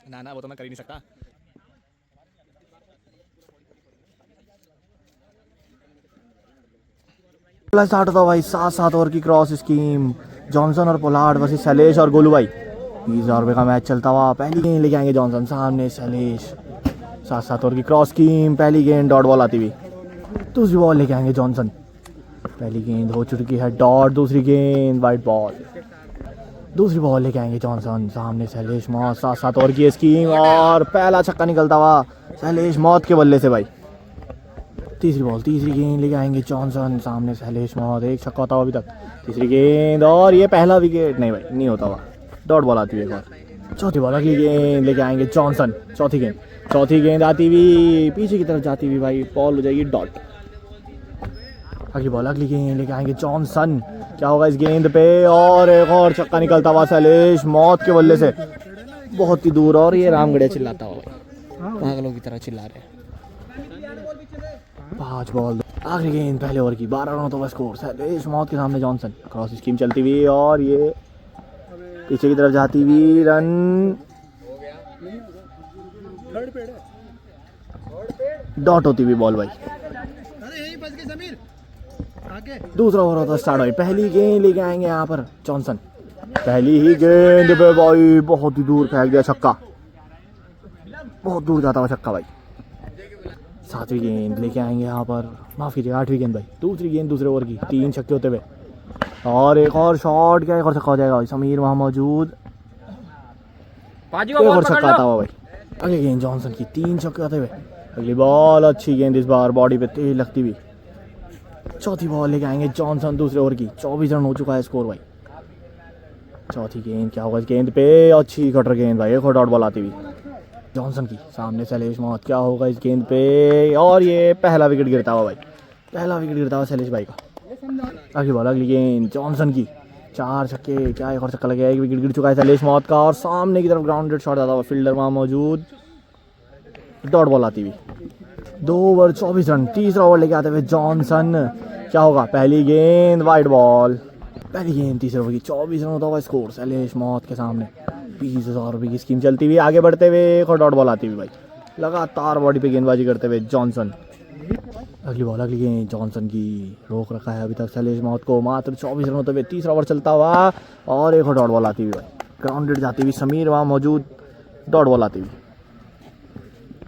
ना ना वो तो मैं कर ही नहीं सकता। स्टार्ट होता भाई 7-7 ओवर की क्रॉस स्कीम। जॉनसन और पोलार्ड वर्सेस सैलेश और गोलू भाई। 20,000 रुपये का मैच चलता हुआ पहली गेंद लेके आएंगे जॉनसन, सामने सैलेश। 7-7 ओवर की क्रॉस स्कीम, पहली गेंद डॉट बॉल आती हुई। दूसरी बॉल लेके आएंगे जॉनसन, पहली गेंद हो चुकी है डॉट, दूसरी गेंद वाइट बॉल। दूसरी बॉल लेके आएंगे जॉनसन, सामने सैलेश मौत। 7-7 ओवर की स्कीम और पहला छक्का निकलता हुआ सैलेश मौत के बल्ले से भाई। तीसरी बॉल, तीसरी गेंद लेके आएंगे जॉनसन, सामने सैलेश मौत। एक छक्का होता हुआ अभी तक। तीसरी गेंद और ये पहला विकेट नहीं भाई, नहीं होता हुआ, डॉट बॉल आती है एक और। चौथी बॉल, अगली गेंद लेके आएंगे जॉनसन, चौथी गेंद आती हुई पीछे की तरफ जाती हुई भाई, बॉल हो जाएगी डॉट। अगली बॉल, अगली गेंद लेके आएंगे जॉनसन, क्या होगा इस गेंद पे, और एक और छक्का निकलता हुआ सैलेश मौत के बल्ले से बहुत ही दूर। और ये रामगढ़िया चिल्लाता हुआ भाई, पागलों की तरह चिल्ला रहे हैं। 5 बॉल, आखिरी गेंद पहले ओवर की, 12 रन तो स्कोर। सैलेश मौत के सामने जॉनसन, क्रॉस स्कीम चलती हुई और ये पीछे की तरफ जाती हुई, रन डॉट होती हुई बॉल भाई। दूसरा ओवर होता स्टार्ट भाई, पहली गेंद लेके आएंगे यहाँ पर जॉनसन, पहली ही गेंद पे भाई बहुत ही दूर फेंक दिया छक्का, बहुत दूर जाता हुआ छक्का भाई। 7वीं गेंद लेके आएंगे यहाँ पर, माफ कीजिए 8वीं गेंद भाई, दूसरी गेंद दूसरे ओवर की, 3 छक्के होते हुए और एक और शॉट, क्या एक और छक्का हो जाएगा भाई, समीर वहाँ मौजूद, एक और छक्का आता हुआ भाई। अगली गेंद जॉनसन की, 3 छक्के होते हुए, अगली बॉल अच्छी गेंद, इस बार बॉडी पे तेज लगती हुई। चौथी बॉल लेके आएंगे जॉनसन दूसरे ओवर की, 24 रन हो चुका है स्कोर भाई। चौथी गेंद, क्या होगा इस गेंद पे, अच्छी कटर गेंद भाई, एक और डॉट बॉल आती हुई जॉनसन की, सामने सैलेश मौत, क्या होगा इस गेंद पे, और ये पहला विकेट गिरता हुआ भाई, पहला विकेट गिरता हुआ सैलेश भाई का। अगली बॉल, अगली गेंद जॉनसन की, 4 छक्के, क्या एक और छक्का लग गया, एक विकेट गिर चुका है सैलेश मौत का, और सामने की तरफ ग्राउंडेड शॉट आता हुआ, फील्डर वहाँ मौजूद, डॉट बॉल आती हुई। 2 ओवर 24 रन, तीसरा ओवर लेके आते हुए जॉनसन, क्या होगा, पहली गेंद वाइट बॉल, पहली गेंद तीसरे ओवर की, 24 रन होता हुआ स्कोर सैलेश मौत के सामने। 20,000 रुपये की स्कीम चलती हुई, आगे बढ़ते हुए एक और डॉट बॉल आती हुई भाई, लगातार बॉडी पे गेंदबाजी करते हुए जॉनसन। अगली बॉल, अगली गेंद जॉनसन की, रोक रखा है अभी तक सैलेश मौत को, मात्र 24 रन होते हुए, तीसरा ओवर चलता हुआ और एक और डॉट बॉल आती हुई भाई, ग्राउंडेड जाती हुई, समीर वहाँ मौजूद, डॉट बॉल आती हुई।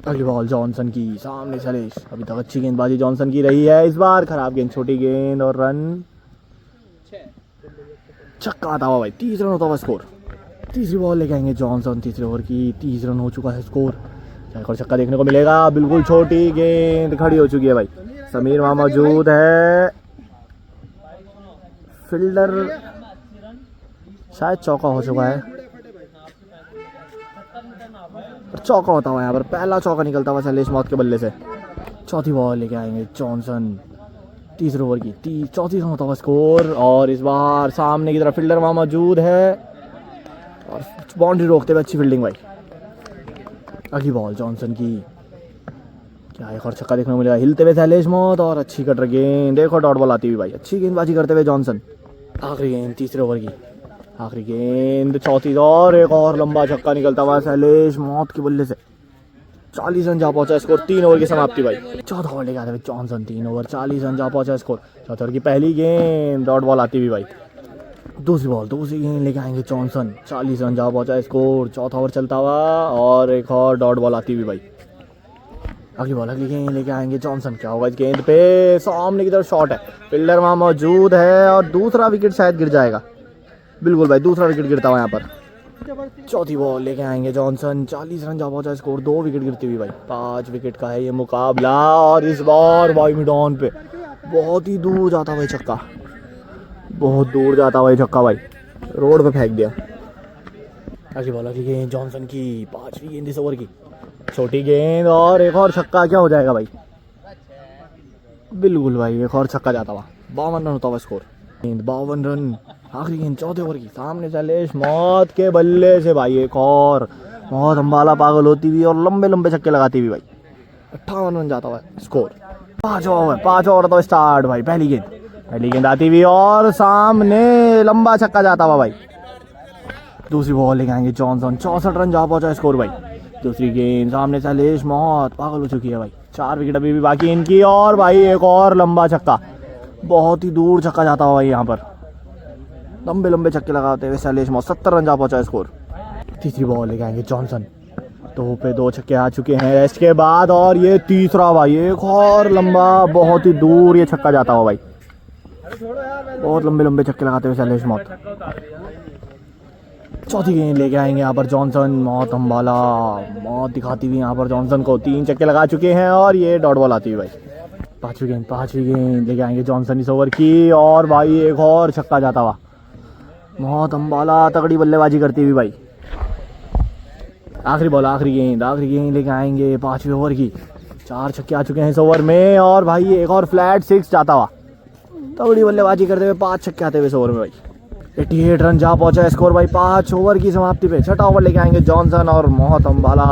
अगली बॉल जॉनसन की, सामने सैलेश, अभी तक अच्छी गेंदबाजी जॉनसन की रही है, इस बार खराब गेंद, छोटी गेंद और रन, छक्का आता हुआ भाई, 30 रन होता हुआ स्कोर। तीसरी बॉल लेके आएंगे जॉनसन तीसरे ओवर की, 30 रन हो चुका है स्कोर, क्या एक और छक्का देखने को मिलेगा, बिल्कुल छोटी गेंद खड़ी हो चुकी है भाई, समीर वहाँ मौजूद है, फील्डर शायद चौका हो चुका है, चौका होता हुआ यहाँ पर, पहला चौका निकलता हुआ सैलेश मौत के बल्ले से। चौथी बॉल लेके आएंगे जॉनसन तीसरे ओवर की, 34 रन होता हुआ स्कोर, और इस बार सामने की तरफ फील्डर वहाँ मौजूद है और बाउंड्री रोकते हुए अच्छी फील्डिंग भाई। अगली बॉल जॉनसन की, क्या एक और छक्का देखने को मिलेगा, हिलते हुए सैलेश मौत और अच्छी कटर गेंद, एक और डॉट बॉल आती हुई भाई, अच्छी गेंदबाजी करते हुए जॉनसन। आखिरी गेंद तीसरे ओवर की, आखिरी गेंद चौथी, और एक और लंबा छक्का निकलता हुआ सैलेश मौत के बल्ले से, 40 रन जा पहुंचा स्कोर, 3 ओवर की समाप्ति भाई। चौथा ओवर लेके आते हुए जॉनसन, 3 ओवर 40 रन जा पहुंचा स्कोर, चौथे ओवर की पहली गेंद डॉट बॉल आती हुई भाई। दूसरी बॉल, दूसरी गेंद लेके आएंगे जॉनसन, 40 रन जा पहुंचा स्कोर, चौथा ओवर चलता हुआ और एक और डॉट बॉल आती हुई भाई। अगली बॉल, अगली गेंद लेके आएंगे जॉनसन, क्या होगा इस गेंद पे, सामने की तरफ शॉट है, फील्डर वहाँ मौजूद है और दूसरा विकेट शायद गिर जाएगा, बिल्कुल भाई दूसरा विकेट गिरता हुआ यहाँ पर। चौथी बॉल लेके आएंगे जॉनसन, 40 रन जा पहुंचा स्कोर, 2 विकेट गिरती हुई भाई, 5 विकेट का है ये मुकाबला, और इस बार भाई मिड ऑन पे बहुत ही दूर जाता भाई छक्का, बहुत दूर जाता भाई छक्का भाई, रोड पे फेंक दिया। अगली बॉल, अगली गेंद जॉनसन की, 5वीं गेंद इस ओवर की, छोटी गेंद और एक और छक्का, क्या हो जाएगा भाई, बिल्कुल भाई एक और छक्का जाता हुआ, 52 रन होता हुआ स्कोर, 52 रन। आखिरी गेंद चौथे ओवर की, सामने सैलेश मौत के बल्ले से भाई एक और, बहुत अंबाला पागल होती हुई और लंबे लंबे छक्के लगाती हुई भाई, 58 रन जाता हुआ स्कोर। 5 ओवर होता स्टार्ट भाई, पहली गेंद आती हुई और सामने लंबा छक्का जाता हुआ भाई, दूसरी बॉल लेके आएंगे जॉनसन, 64 रन जा पहुंचा स्कोर भाई। दूसरी गेंद सामने से लेश मौत पागल हो चुकी है भाई। 4 विकेट अभी भी बाकी इनकी और भाई एक और लंबा छक्का, बहुत ही दूर छक्का जाता हुआ भाई। यहाँ पर लंबे लंबे छक्के लगाते हुए शैलेश मौत, 70 रन जा पहुंचा स्कोर। तीसरी बॉल लेके आएंगे जॉनसन, 2 पे 2 छक्के आ चुके हैं रेस्ट के बाद, और ये तीसरा भाई एक और लंबा, बहुत ही दूर ये छक्का जाता हुआ भाई। बहुत लंबे लंबे छक्के लगाते हुए शैलेश मौत। चौथी गेंद लेके आएंगे यहाँ पर जॉनसन, मौत अंबाला मौत दिखाती हुई यहाँ पर जॉनसन को 3 छक्के लगा चुके हैं, और ये डॉट बॉल आती हुई भाई। पांचवी गेंद लेके आएंगे जॉनसन इस ओवर की, और भाई एक और छक्का जाता हुआ। मौत अंबाला तगड़ी बल्लेबाजी करती हुई भाई। आखिरी बॉल आखिरी गेंद लेके आएंगे 5वें ओवर की। 4 छक्के आ चुके हैं इस ओवर में, और भाई एक और फ्लैट 6 जाता हुआ। तगड़ी बल्लेबाजी करते हुए 5 छक्के आते हुए इस ओवर में भाई। 88 रन जा पहुंचा स्कोर भाई 5 ओवर की समाप्ति पे। 6ठा ओवर लेके आएंगे जॉनसन, और मौत अंबाला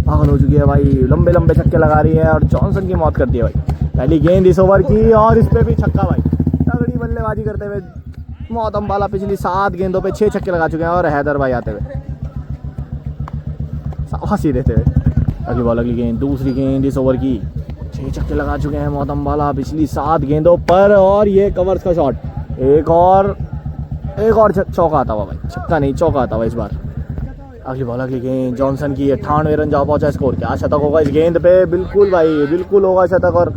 पागल हो चुकी है भाई, लंबे लंबे छक्के लगा रही है और जॉनसन की मौत कर दी है भाई। पहली गेंद इस ओवर की, और इस पे भी छक्का भाई। तगड़ी बल्लेबाजी करते हुए मौत अंबाला पिछली 7 गेंदों पे 6 छक्के लगा चुके हैं, और हैदर भाई आते हुए हंसी देते हुए। अगली गेंद दूसरी गेंद इस ओवर की, 6 छक्के लगा चुके हैं मौत अंबाला पिछली 7 गेंदों पर, और ये कवर्स का शॉट, एक और चौका आता हुआ भाई, छक्का नहीं चौका आता हुआ इस बार। अगली गेंद जॉनसन की, 98 रन जा पहुंचा स्कोर। क्या शतक होगा इस गेंद पे? बिल्कुल भाई बिल्कुल होगा शतक, और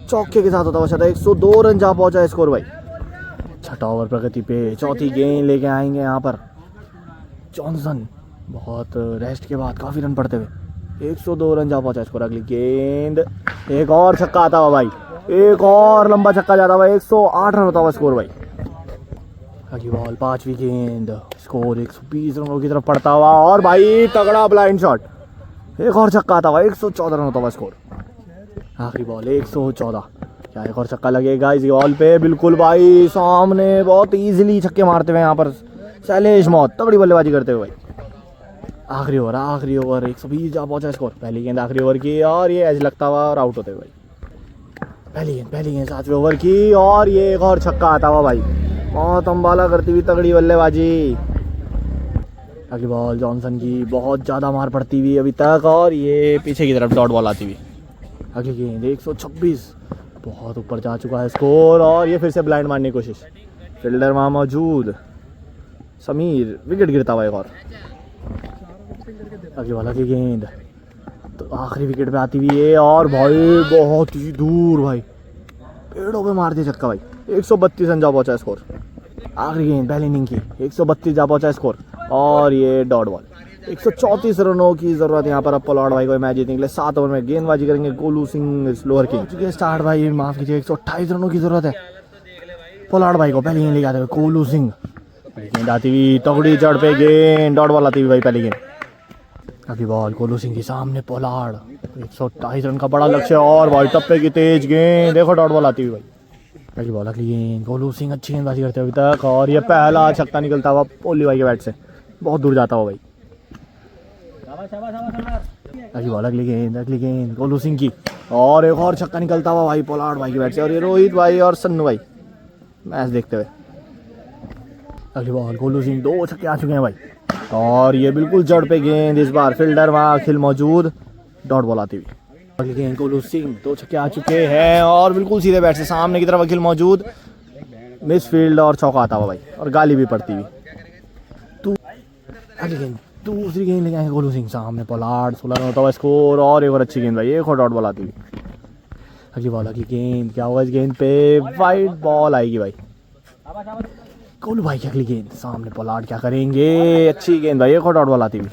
चौके के साथ होता हुआ शतक। 102 रन जा पहुंचा स्कोर भाई। 6ठा ओवर प्रगति पे। चौथी गेंद लेके आएंगे यहाँ पर जॉनसन, बहुत रेस्ट के बाद काफ़ी रन पड़ते हुए 102 रन जा पहुंचा स्कोर। अगली गेंद एक और छक्का आता हुआ भाई, एक और लंबा छक्का जाता हुआ, 108 रन होता हुआ स्कोर भाई। अगली बॉल 5वीं गेंद, स्कोर 120 रनों की तरफ पड़ता हुआ, और भाई तगड़ा ब्लाइंड शॉट, एक और छक्का आता हुआ, 114 रन होता हुआ स्कोर। आखिरी बॉल 114, क्या एक और छक्का लगेगा इस बॉल पे? बिल्कुल भाई, सामने बहुत इजीली छक्के मारते हुए यहाँ पर शैलेश मौत, तगड़ी बल्लेबाजी करते हुए भाई। आखिरी ओवर 120 जा पहुंचा स्कोर। पहली गेंद आखिरी ओवर की, और ये एज लगता हुआ और आउट होते हुए भाई। पहली गेंद 7वें ओवर की, और ये एक और छक्का आता हुआ भाई। मौत अंबाला करती हुई तगड़ी बल्लेबाजी। अगली बॉल जॉनसन की, बहुत ज़्यादा मार पड़ती हुई अभी तक, और ये पीछे की तरफ डॉट बॉल आती हुई। अगली गेंद 126, बहुत ऊपर जा चुका है स्कोर, और ये फिर से ब्लाइंड मारने की कोशिश। फील्डर वहाँ मौजूद, समीर, विकेट गिरता हुआ एक और। अगली गेंद तो आखिरी विकेट पे आती हुई है, और भाई बहुत ही दूर भाई, पेड़ों पे मार दिया छक्का भाई। 132 रन जा पहुंचा स्कोर। आखिरी गेंद पहली इनिंग की, 132 जा पहुंचा स्कोर, और ये डॉट बॉल। 134 रनों की जरूरत यहाँ पर अब पोलार्ड भाई को मैच जीतने के लिए। 7 ओवर में गेंदबाजी करेंगे गोलू सिंह स्लोअर की। स्टार्ट भाई माफ कीजिए, 128 रनों की जरूरत है पोलार्ड भाई को। पहली गेंद लेके आते हुए गोलू सिंह, गेंद आती हुई तगड़ी जड़ पे गेंद, डॉट बॉल आती हुई भाई पहली गेंद। अगली बॉल गोलू सिंह के सामने पोलार्ड, 128 रन का बड़ा लक्ष्य, और भाई टप्पे की तेज गेंद, देखो डॉट बॉल आती हुई भाई। अगली गेंद गोलू सिंह अच्छी गेंदबाजी करते हुए अभी तक, और ये पहला छक्का निकलता हुआ कोहली भाई के बैट से, बहुत दूर जाता हुआ भाई। अगली गेंद गोलू सिंह की, और एक और छक्का निकलता हुआ भाई पोलार्ड भाई के बैट से, और ये रोहित भाई और सन्नू भाई मैच देखते हुए। अगली बॉल गोलू सिंह, 2 छक्के आ चुके हैं भाई, और ये बिल्कुल जड़ पे गेंद इस बार। फील्डर वहाँ अखिल मौजूद, डॉट बॉल आती हुई। अगली गेंद गोलू सिंह, 2 छक्के आ चुके हैं, और बिल्कुल सीधे बैट से सामने की तरफ अखिल मौजूद, मिस फील्ड और चौका आता हुआ भाई, और गाली भी पड़ती हुई। अगली गेंद दूसरी गेंद लेके आएंगे गोलू सिंह, सामने पोलार्ड, 16 रन होता हुआ स्कोर, और एक और अच्छी गेंद भाई, एक और डॉट बॉल आती हुई। अगली गेंद, क्या होगा इस गेंद पे? वाइड बॉल आएगी भाई। गोलू भाई की अगली गेंद, सामने पोलार्ड, क्या करेंगे? अच्छी गेंद भाई, एक और डॉट बॉल आती हुई।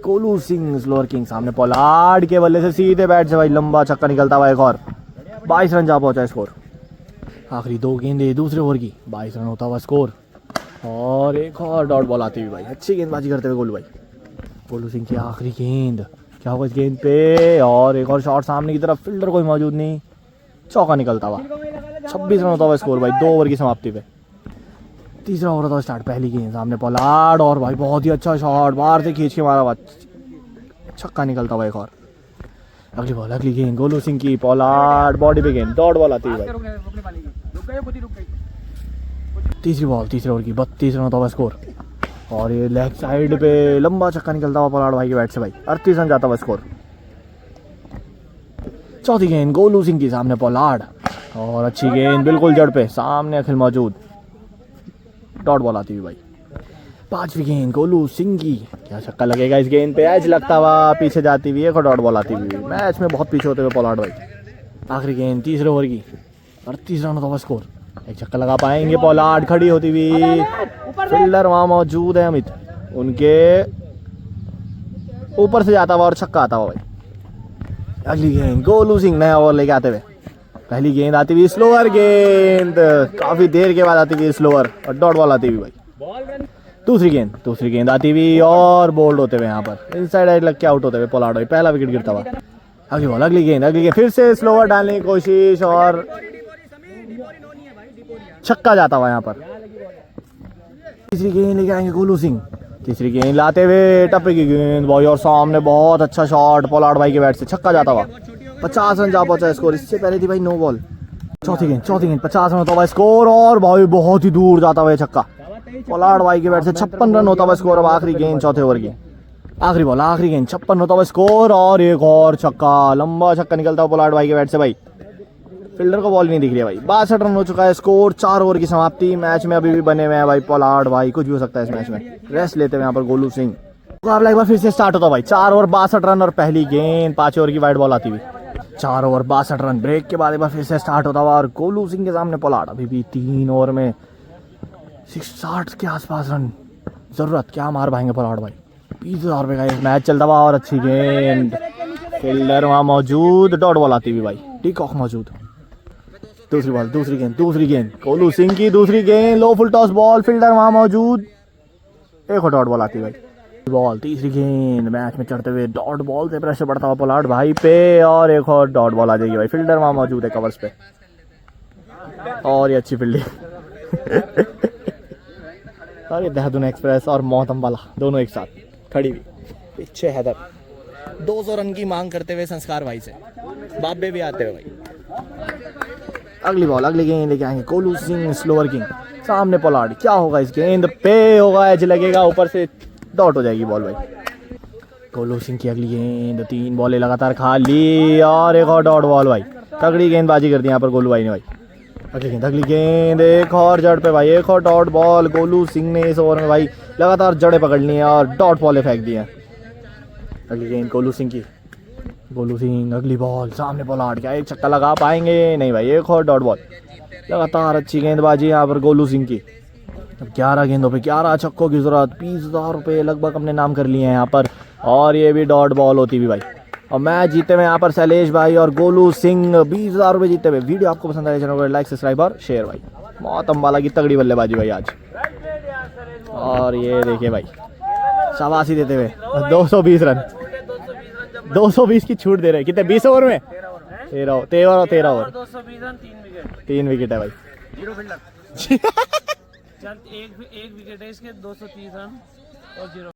गोलू सिंह स्लोअर किंग, सामने पोलार्ड के बल्ले से सीधे बैट से भाई लंबा छक्का निकलता हुआ एक और, 22 रन जा पहुंचा स्कोर। आखिरी 2 गेंदें दूसरे ओवर की, 22 रन होता हुआ स्कोर, और एक और डॉट बॉल आती हुई भाई। अच्छी गेंदबाजी करते हुए गोलू भाई। गोलू सिंह की आखिरी गेंद, क्या होगा इस गेंद पे? और एक और शॉट सामने की तरफ, फील्डर कोई मौजूद नहीं, चौका निकलता हुआ, 26 रन होता हुआ स्कोर भाई 2 ओवर की समाप्ति पे। तीसरा ओवर था स्टार्ट। पहली गेंद सामने पोलार्ड, और भाई बहुत ही अच्छा शॉट, बाहर से खींच के मारा हुआ, छक्का निकलता हुआ एक और। अगली गेंद गोलू सिंह की, पोलार्ड बॉडी पे गेंद, डॉट बॉल आती है भाई। तीसरी बॉल तीसरे ओवर की 32 रन होता हुआ स्कोर। और ये लेग साइड पे लंबा छक्का निकलता हुआ पोलार्ड भाई के बैट से भाई, 38 रन जाता हुआ स्कोर। चौथी गेंद गोलू सिंह के सामने पोलार्ड, और अच्छी गेंद बिल्कुल जड़ पे, सामने अखिल मौजूद, डॉट बॉल आती हुई भाई। पांचवी गेंद गोलू सिंह की, क्या छक्का लगेगा इस गेंद पे, एज लगता हुआ पीछे जाती हुई, एक और डॉट बॉल आती हुई। मैच में बहुत पीछे होते हुए पोलार्ड भाई। आखिरी गेंद तीसरे ओवर की 38 रन होता हुआ स्कोर। एक छक्का लगा पाएंगे पोलार्ड, खड़ी होती हुई, फील्डर वहां मौजूद है अमित, उनके ऊपर से जाता हुआ और छक्का आता हुआ भाई। अगली गेंद गोलू सिंह नया ओवर लेके आते हुए। पहली गेंद आती हुई स्लोअर गेंद, काफी देर के बाद आती हुई स्लोअर, और डॉट बॉल आती हुई भाई। दूसरी गेंद आती हुई और बोल्ड होते हुए यहाँ पर इनसाइड आइड लग के आउट होते हुए पोलार्ड भाई, पहला विकेट गिरता हुआ। अगली बॉल अगली गेंद फिर से स्लोअर डालने की कोशिश, और छक्का जाता हुआ यहाँ पर। तीसरी गेंद लेके आएंगे गोलू सिंह, तीसरी गेंद लाते हुए टप्पे की गेंद भाई, और सामने बहुत अच्छा शॉट पोलार्ड भाई के बैट से, छक्का जाता हुआ। 50 रन जा पहुंचा स्कोर, इससे पहले थी भाई नो बॉल। चौथी गेंद 50 रन होता हुआ स्कोर, और भाई बहुत ही दूर जाता हुआ छक्का पोलार्ड भाई के बैट से, 56 रन होता हुआ स्कोर। अब आखिरी गेंद चौथे ओवर की, आखिरी बॉल आखिरी गेंद, 56 होता हुआ स्कोर, और एक और छक्का, लंबा छक्का निकलता हुआ पोलार्ड भाई के बैट से भाई। फील्डर को बॉल नहीं दिख रही है भाई। 62 रन हो चुका है स्कोर, 4 ओवर की समाप्ति। मैच में अभी भी बने हुए हैं भाई पोलार्ड भाई, कुछ भी हो सकता है इस मैच में। रेस्ट लेते हुए यहाँ पर गोलू सिंह, मुकाबला एक बार फिर से स्टार्ट होता भाई। 4 ओवर 62 रन, और पहली गेंद 5 ओवर की वाइड बॉल आती हुई। 4 ओवर 62 रन, ब्रेक के बाद एक बार फिर से स्टार्ट होता हुआ, और गोलू सिंह के सामने पोलार्ड। अभी भी 3 ओवर में 60 के आसपास रन जरूरत, क्या मार पाएंगे पोलार्ड भाई। 20,000 रुपये का एक मैच चलता हुआ, और अच्छी गेंद, फील्डर वहां मौजूद, डॉट बॉल आती हुई भाई, टीकॉक मौजूद। दूसरी बॉल दूसरी गेंद गोलू सिंह की, दूसरी गेंद लो फुल टॉस बॉल, फील्डर वहां मौजूद, एक और डॉट बॉल आती भाई। बॉल तीसरी गेंद, मैच में चढ़ते हुए डॉट बॉल से प्रेशर पड़ता हुआ पोलार्ड भाई पे, और एक और डॉट बॉल आ जाएगी भाई, फील्डर वहां मौजूद है कवर्स पे, और ये अच्छी फील्डिंग। और ये देहरादून एक्सप्रेस और मोहतमवाला दोनों एक साथ खड़ी हुई, पीछे हैदर 200 रन की मांग करते हुए संस्कार भाई से, बाबे भी आते हुए भाई। अगली बॉल अगली गेंद लेके आएंगे गोलू सिंह, स्लोअर किंग, सामने पोलार्ड, क्या होगा इस गेंद पे, होगा एज लगेगा, ऊपर से डॉट हो जाएगी बॉल भाई। गोलू सिंह की अगली गेंद, 3 बॉलें लगातार खा ली, और एक और डॉट बॉल भाई, तगड़ी गेंदबाजी कर दी यहाँ पर गोलू भाई ने भाई। अगली गेंद एक और जड़ पे भाई, एक और डॉट बॉल, गोलू सिंह ने इस ओवर में भाई लगातार जड़ें पकड़ ली हैं और डॉट बॉलें फेंक दी हैं। अगली गेंद गोलू सिंह की, गोलू सिंह अगली बॉल, सामने पोलार्ड, क्या एक छक्का लगा पाएंगे, नहीं भाई, एक और डॉट बॉल, लगातार अच्छी गेंदबाजी यहाँ पर गोलू सिंह की। 11 गेंदों पे 11 छक्कों की जरूरत, 20,000 रुपये लगभग हमने नाम कर लिए हैं यहाँ पर, और ये भी डॉट बॉल होती हुई भाई। और मैच जीते हुए यहाँ पर शैलेश भाई और गोलू सिंह, 20,000 रुपये जीते हुए। वीडियो आपको पसंद आए चैनल को लाइक सब्सक्राइब और शेयर भाई। मोहतमवाला की तगड़ी बल्लेबाजी भाई आज, और ये देखिए भाई शाबाशी देते हुए 220 रन, 220 की छूट दे रहे, कितने 20 ओवर में 13 ओवर 3 विकेट है भाई। एक विकेट है इसके, 230 रन और 0